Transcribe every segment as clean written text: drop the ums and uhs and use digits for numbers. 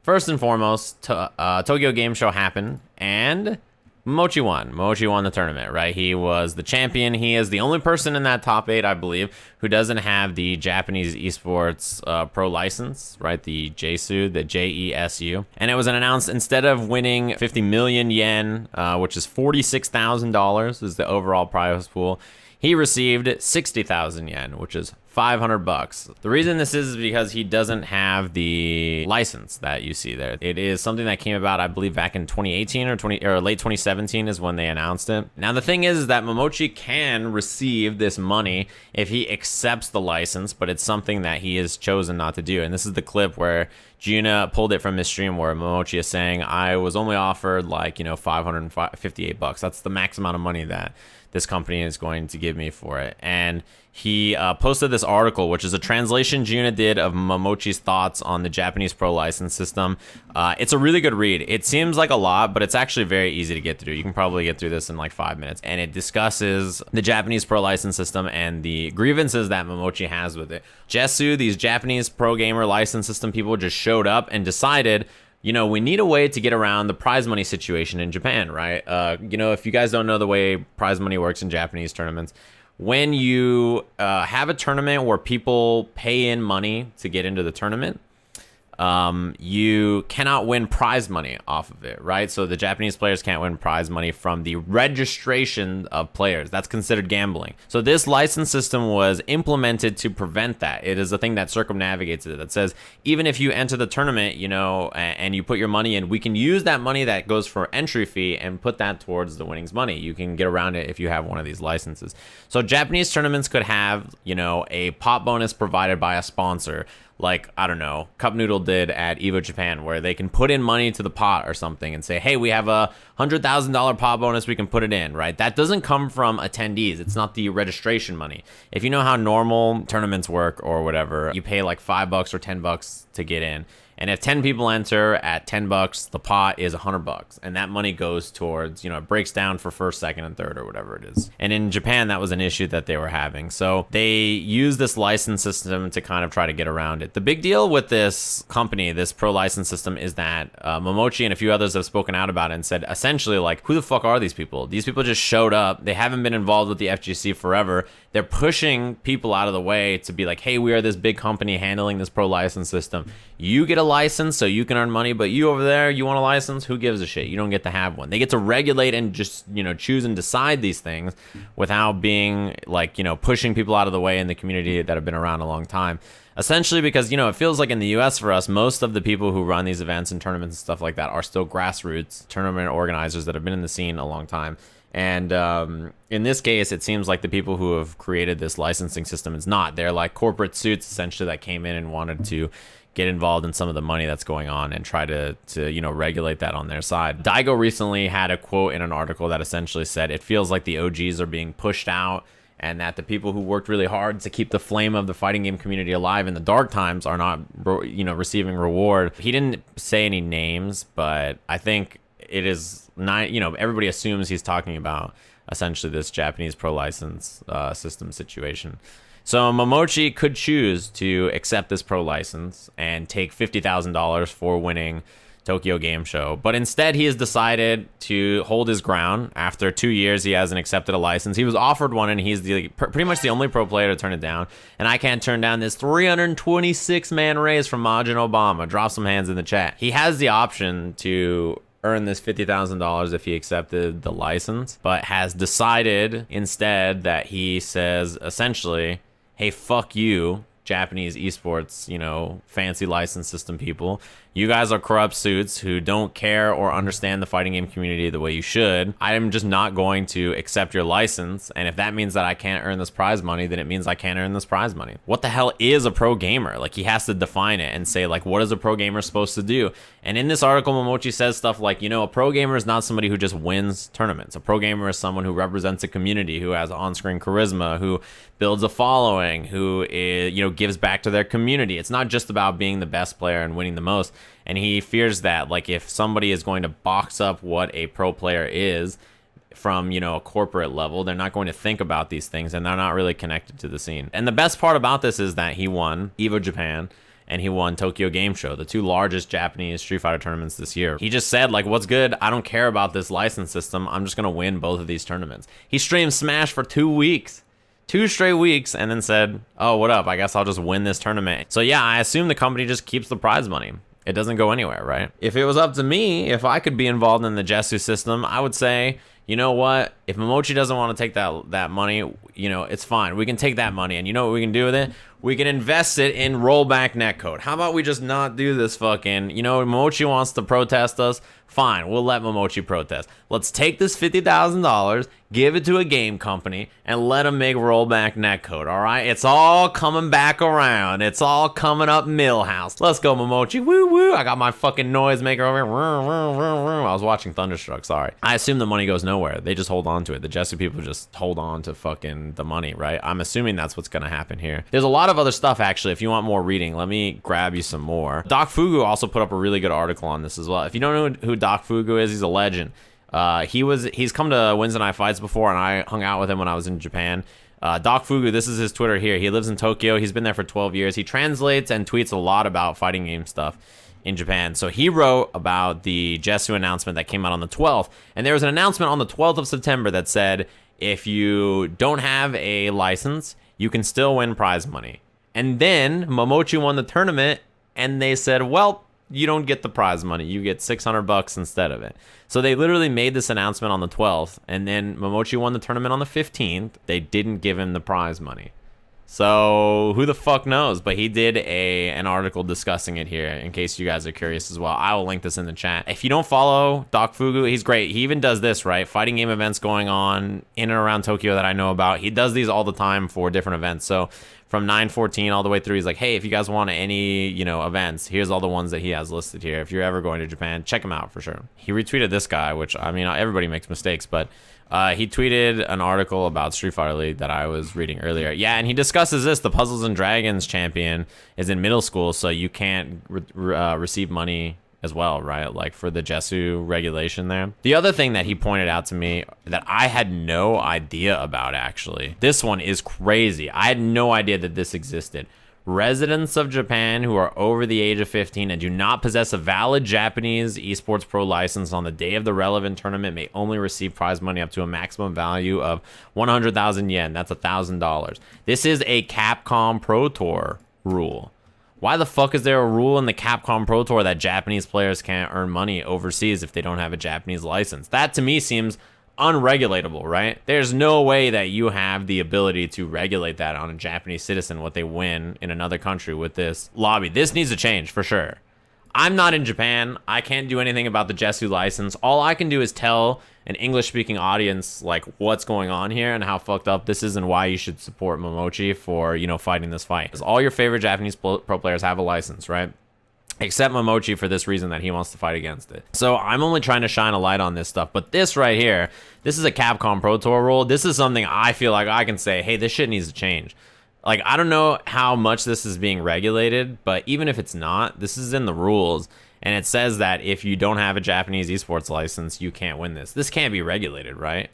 first and foremost, Tokyo Game Show happened, and Momochi won. Momochi won the tournament, right? He was the champion. He is the only person in that top 8, I believe, who doesn't have the Japanese esports pro license, right? The JeSU, the JeSU. And it was announced instead of winning 50 million yen, which is $46,000 is the overall prize pool, he received 60,000 yen, which is $500. The reason this is because he doesn't have the license that you see there. It is something that came about, I believe, back in 2018 or late 2017 is when they announced it. Now, the thing is that Momochi can receive this money if he accepts the license, but it's something that he has chosen not to do. And this is the clip where Gina pulled it from his stream where Momochi is saying, I was only offered like, $558. That's the max amount of money that this company is going to give me for it. And he posted this article, which is a translation Juna did of Momochi's thoughts on the Japanese pro license system. It's a really good read. It seems like a lot, but it's actually very easy to get through. You can probably get through this in like 5 minutes. And it discusses the Japanese pro license system and the grievances that Momochi has with it. JeSU, these Japanese pro gamer license system people, just showed up and decided, we need a way to get around the prize money situation in Japan, right? If you guys don't know the way prize money works in Japanese tournaments, when you have a tournament where people pay in money to get into the tournament, you cannot win prize money off of it, right? So the Japanese players can't win prize money from the registration of players. That's considered gambling. So this license system was implemented to prevent that. It is a thing that circumnavigates it, that says, even if you enter the tournament, and you put your money in, we can use that money that goes for entry fee and put that towards the winnings money. You can get around it if you have one of these licenses. So Japanese tournaments could have, a pot bonus provided by a sponsor, like, I don't know, Cup Noodle did at Evo Japan, where they can put in money to the pot or something and say, hey, we have a $100,000 pot bonus, we can put it in, right? That doesn't come from attendees. It's not the registration money. If you know how normal tournaments work or whatever, you pay like $5 or $10 to get in. And if 10 people enter at $10, the pot is $100. And that money goes towards, it breaks down for first, second, and third or whatever it is. And in Japan, that was an issue that they were having. So they use this license system to kind of try to get around it. The big deal with this company, this pro license system, is that Momochi and a few others have spoken out about it and said, essentially, like, who the fuck are these people? These people just showed up. They haven't been involved with the FGC forever. They're pushing people out of the way to be like, hey, we are this big company handling this pro license system. You get a license so you can earn money, but you over there, you want a license? Who gives a shit? You don't get to have one. They get to regulate and just, choose and decide these things without being like, pushing people out of the way in the community that have been around a long time. Essentially because, it feels like in the US for us, most of the people who run these events and tournaments and stuff like that are still grassroots tournament organizers that have been in the scene a long time. And in this case, it seems like the people who have created this licensing system is not. They're like corporate suits, essentially, that came in and wanted to get involved in some of the money that's going on and try to regulate that on their side. Daigo recently had a quote in an article that essentially said, it feels like the OGs are being pushed out and that the people who worked really hard to keep the flame of the fighting game community alive in the dark times are not, receiving reward. He didn't say any names, but I think it is not, everybody assumes he's talking about essentially this Japanese pro license system situation. So Momochi could choose to accept this pro license and take $50,000 for winning Tokyo Game Show. But instead, he has decided to hold his ground. After 2 years, he hasn't accepted a license. He was offered one, and he's pretty much the only pro player to turn it down. And I can't turn down this 326-man raise from Majin Obama. Drop some hands in the chat. He has the option to earn this $50,000 if he accepted the license, but has decided instead that he says, essentially, hey, fuck you, Japanese esports, fancy license system people. You guys are corrupt suits who don't care or understand the fighting game community the way you should. I'm just not going to accept your license. And if that means that I can't earn this prize money, then it means I can't earn this prize money. What the hell is a pro gamer? Like, he has to define it and say, like, what is a pro gamer supposed to do? And in this article, Momochi says stuff like, a pro gamer is not somebody who just wins tournaments. A pro gamer is someone who represents a community, who has on-screen charisma, who builds a following, who is, gives back to their community. It's not just about being the best player and winning the most. And he fears that, like, if somebody is going to box up what a pro player is from, a corporate level, they're not going to think about these things, and they're not really connected to the scene. And the best part about this is that he won Evo Japan, and he won Tokyo Game Show, the two largest Japanese Street Fighter tournaments this year. He just said, like, what's good? I don't care about this license system. I'm just going to win both of these tournaments. He streamed Smash for 2 weeks. 2 straight weeks, and then said, oh, what up? I guess I'll just win this tournament. So yeah, I assume the company just keeps the prize money. It doesn't go anywhere, right? If it was up to me, if I could be involved in the JeSU system, I would say, you know what? If Momochi doesn't want to take that money, you know, it's fine. We can take that money, and you know what we can do with it? We can invest it in rollback netcode. How about we just not do this fucking, you know, Momochi wants to protest us? Fine, we'll let Momochi protest. Let's take this $50,000, give it to a game company, and let them make rollback netcode, all right? It's all coming back around. It's all coming up Millhouse. Let's go, Momochi. Woo, woo. I got my fucking noisemaker over here. I was watching Thunderstruck, sorry. I assume the money goes nowhere. They just hold on to it. The JeSU people just hold on to fucking the money, right? I'm assuming that's what's going to happen here. There's a lot of other stuff, actually. If you want more reading, let me grab you some more. Doc Fugu also put up a really good article on this as well. If you don't know who Doc Fugu is, he's a legend. He's come to Wednesday Night Fights before, and I hung out with him when I was in Japan. Doc Fugu, this is his Twitter here. He lives in Tokyo. He's been there for 12 years. He translates and tweets a lot about fighting game stuff in Japan. So he wrote about the JeSU announcement that came out on the 12th. And there was an announcement on the 12th of September that said, if you don't have a license, you can still win prize money. And then Momochi won the tournament, and they said, well, you don't get the prize money. You get $600 instead of it. So they literally made this announcement on the 12th, and then Momochi won the tournament on the 15th. They didn't give him the prize money. So who the fuck knows? But he did an article discussing it here, in case you guys are curious as well. I will link this in the chat. If you don't follow Doc Fugu, he's great. He even does this, right? Fighting game events going on in and around Tokyo that I know about. He does these all the time for different events. So from 9/14 all the way through, he's like, hey, if you guys want any, you know, events, here's all the ones that he has listed here. If you're ever going to Japan, check him out for sure. He retweeted this guy, which, I mean, everybody makes mistakes, but he tweeted an article about Street Fighter League that I was reading earlier. Yeah, and he discusses this. The Puzzles and Dragons champion is in middle school, so you can't receive money as well, right? Like for the JeSU regulation there. The other thing that he pointed out to me that I had no idea about, actually. This one is crazy. I had no idea that this existed. Residents of Japan who are over the age of 15 and do not possess a valid Japanese esports pro license on the day of the relevant tournament may only receive prize money up to a maximum value of 100,000 yen. That's $1,000. This is a Capcom Pro Tour rule. Why the fuck is there a rule in the Capcom Pro Tour that Japanese players can't earn money overseas if they don't have a Japanese license? That to me seems unregulatable, right? There's no way that you have the ability to regulate that on a Japanese citizen, what they win in another country with this lobby. This needs to change for sure. I'm not in Japan. I can't do anything about the JeSU license. All I can do is tell an English-speaking audience like what's going on here and how fucked up this is and why you should support Momochi for, you know, fighting this fight. Because all your favorite Japanese pro players have a license, right? Except Momochi for this reason that he wants to fight against it. So I'm only trying to shine a light on this stuff. But this right here, this is a Capcom Pro Tour rule. This is something I feel like I can say, hey, this shit needs to change. Like, I don't know how much this is being regulated, but even if it's not, this is in the rules. And it says that if you don't have a Japanese esports license, you can't win this. This can't be regulated, right?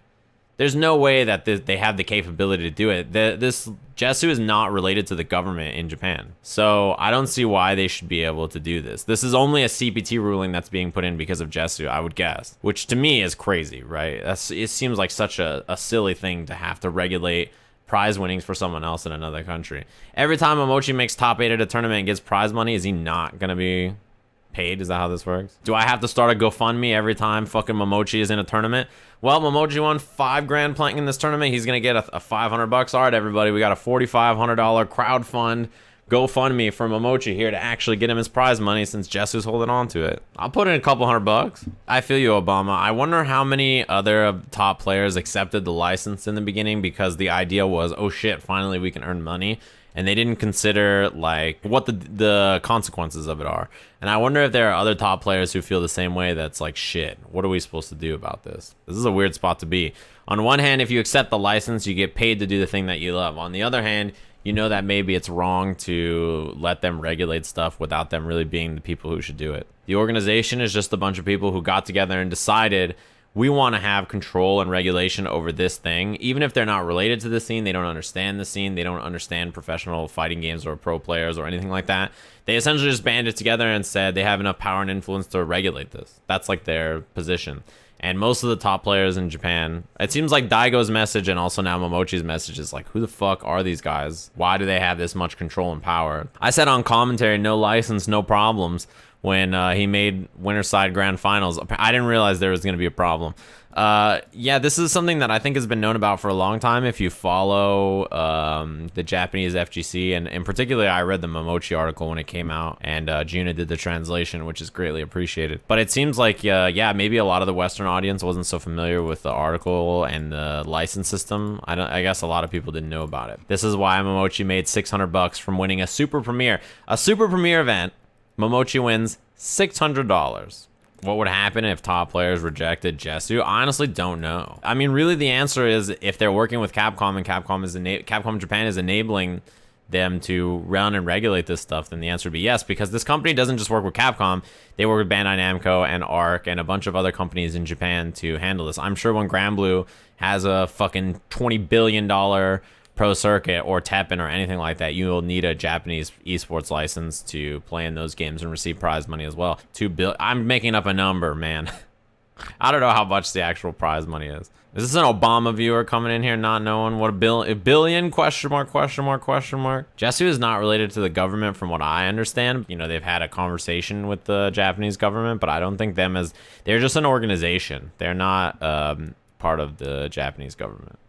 There's no way that they have the capability to do it. This JeSU is not related to the government in Japan. So I don't see why they should be able to do this. This is only a CPT ruling that's being put in because of JeSU, I would guess. Which to me is crazy, right? It seems like such a silly thing to have to regulate prize winnings for someone else in another country. Every time Momochi makes top 8 at a tournament and gets prize money, is he not going to be paid? Is that how this works? Do I have to start a GoFundMe every time fucking Momochi is in a tournament? Well, Momochi won $5 grand playing in this tournament. He's gonna get a $500. All right, everybody, we got a $4,500 crowdfund GoFundMe for Momochi here to actually get him his prize money since JeSU's holding on to it. I'll put in a couple $100. I feel you, Obama. I wonder how many other top players accepted the license in the beginning because the idea was, oh shit, finally we can earn money. And they didn't consider like what the consequences of it are. And I wonder if there are other top players who feel the same way. That's like, shit, what are we supposed to do about this? This is a weird spot to be. On one hand, if you accept the license, you get paid to do the thing that you love. On the other hand, you know that maybe it's wrong to let them regulate stuff without them really being the people who should do it. The organization is just a bunch of people who got together and decided we want to have control and regulation over this thing. Even if they're not related to the scene, they don't understand the scene, they don't understand professional fighting games or pro players or anything like that. They essentially just banded together and said they have enough power and influence to regulate this. That's like their position. And most of the top players in Japan, it seems like Daigo's message and also now Momochi's message is like, who the fuck are these guys? Why do they have this much control and power? I said on commentary, no license, no problems, when he made Winterside Grand Finals. I didn't realize there was going to be a problem. Yeah, this is something that I think has been known about for a long time. If you follow the Japanese FGC, and in particular, I read the Momochi article when it came out, and Juna did the translation, which is greatly appreciated. But it seems like, yeah, maybe a lot of the Western audience wasn't so familiar with the article and the license system. I guess a lot of people didn't know about it. This is why Momochi made $600 from winning a Super Premiere. A Super Premiere event, Momochi wins $600. What would happen if top players rejected JeSU? I honestly don't know. I mean, really, the answer is if they're working with Capcom and Capcom Japan is enabling them to run and regulate this stuff, then the answer would be yes, because this company doesn't just work with Capcom. They work with Bandai Namco and ARC and a bunch of other companies in Japan to handle this. I'm sure when Granblue has a fucking $20 billion Pro Circuit or Tekken or anything like that, you will need a Japanese esports license to play in those games and receive prize money as well. I'm making up a number, man. I don't know how much the actual prize money is. Is this an Obama viewer coming in here not knowing what a billion? Question mark, question mark, question mark. JeSU is not related to the government from what I understand. You know, they've had a conversation with the Japanese government, but I don't think they're just an organization. They're not part of the Japanese government.